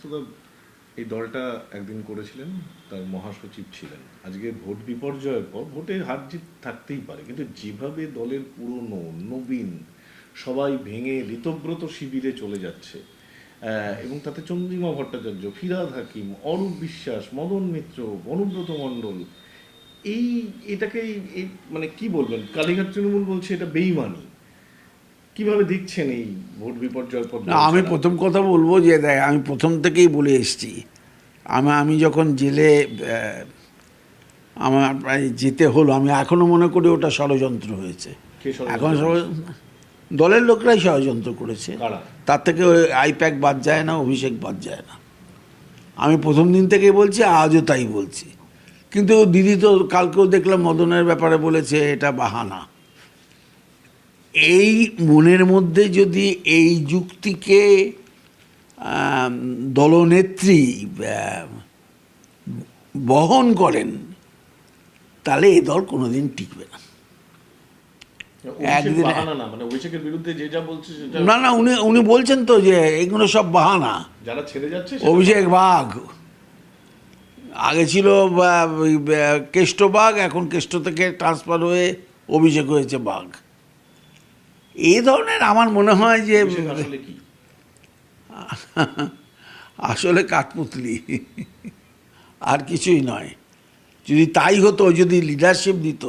সুস্থতা এই দলটা একদিন করেছিলেন, তার মহাসচিব ছিলেন। আজকে ভোট বিপর্যয়ের পর ভোটে হার জিত থাকতেই পারে, কিন্তু যেভাবে দলের পুরনো নবীন সবাই ভেঙে ঋতব্রত শিবিরে চলে যাচ্ছে, এবং তাতে চন্দ্রিমা ভট্টাচার্য, ফিরহাদ হাকিম, অরূপ বিশ্বাস, মদন মিত্র, অনুব্রত মণ্ডল, এই এটাকে এই মানে কি বলবেন, কালীঘাট তৃণমূল বলছে এটা বেইমানি। কিভাবে দেখছেন এই ভোট বিপর্যয়ের পর? না, আমি প্রথম কথা বলবো যে দেখ, আমি প্রথম থেকেই বলে এসেছি, আমি যখন জেলে আমার প্রায় যেতে হলো, আমি এখনও মনে করি ওটা ষড়যন্ত্র হয়েছে। এখন দলের লোকরাই ষড়যন্ত্র করেছে। তার থেকে আইপ্যাক বাদ যায় না, অভিষেক বাদ যায় না। আমি প্রথম দিন থেকেই বলছি, আজও তাই বলছি। কিন্তু দিদি তো কালকেও দেখলাম মদনের ব্যাপারে বলেছে এটা বাহানা। এই মনের মধ্যে যদি এই যুক্তিকে দলনেত্রী বহন করেন, তাহলে এ দল কোনোদিন টিকবে না। না না, উনি বলছেন তো যে এগুলো সব বাহানা, যারা ছেড়ে যাচ্ছে। অভিষেক বাঘ আগে ছিল কেষ্ট বাঘ, এখন কেষ্ট থেকে ট্রান্সফার হয়ে অভিষেক হয়েছে বাঘ। এই ধরনের আমার মনে হয় যে আসলে কাঠপুতলি, আর কিছুই নয়। যদি তাই হতো, যদি লিডারশিপ দিত।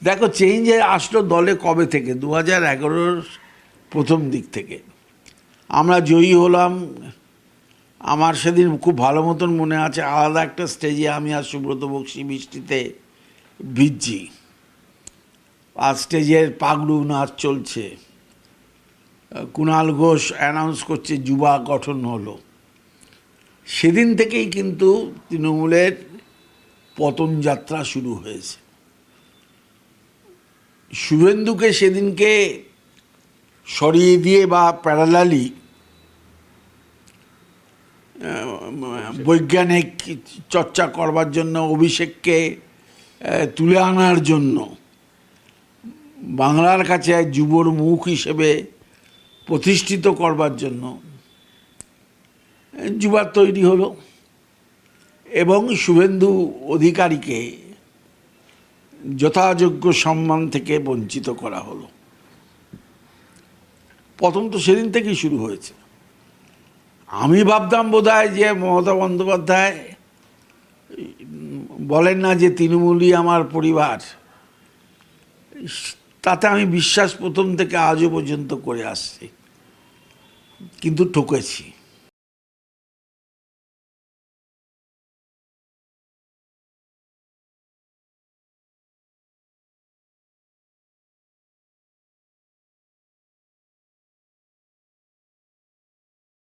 দেখো, চেঞ্জে আসলো দলে কবে থেকে? 2011 প্রথম দিক থেকে। আমরা জয়ী হলাম। আমার সেদিন খুব ভালো মতন মনে আছে, আলাদা একটা স্টেজে আমি আর সুব্রত বক্সী বৃষ্টিতে ভিজছি, আর স্টেজের পাগড়ু নাচ চলছে, কুণাল ঘোষ অ্যানাউন্স করছে যুবা গঠন হলো। সেদিন থেকেই কিন্তু তৃণমূলের পতন যাত্রা শুরু হয়েছে। শুভেন্দুকে সেদিনকে সরিয়ে দিয়ে বা প্যারালালি বৈজ্ঞানিক চর্চা করবার জন্য, অভিষেককে তুলে আনার জন্য, বাংলার কাছে যুবর মুখ হিসেবে প্রতিষ্ঠিত করবার জন্য যুবার তৈরি হলো, এবং শুভেন্দু অধিকারীকে যথাযোগ্য সম্মান থেকে বঞ্চিত করা হলো। প্রথম তো সেদিন থেকেই শুরু হয়েছে। আমি ভাবতাম বোধহয় যে মমতা বন্দ্যোপাধ্যায় বলেন না যে তৃণমূলই আমার পরিবার, তাতে আমি বিশ্বাস প্রথম থেকে আজও পর্যন্ত করে আসছি, কিন্তু ঠকেছি।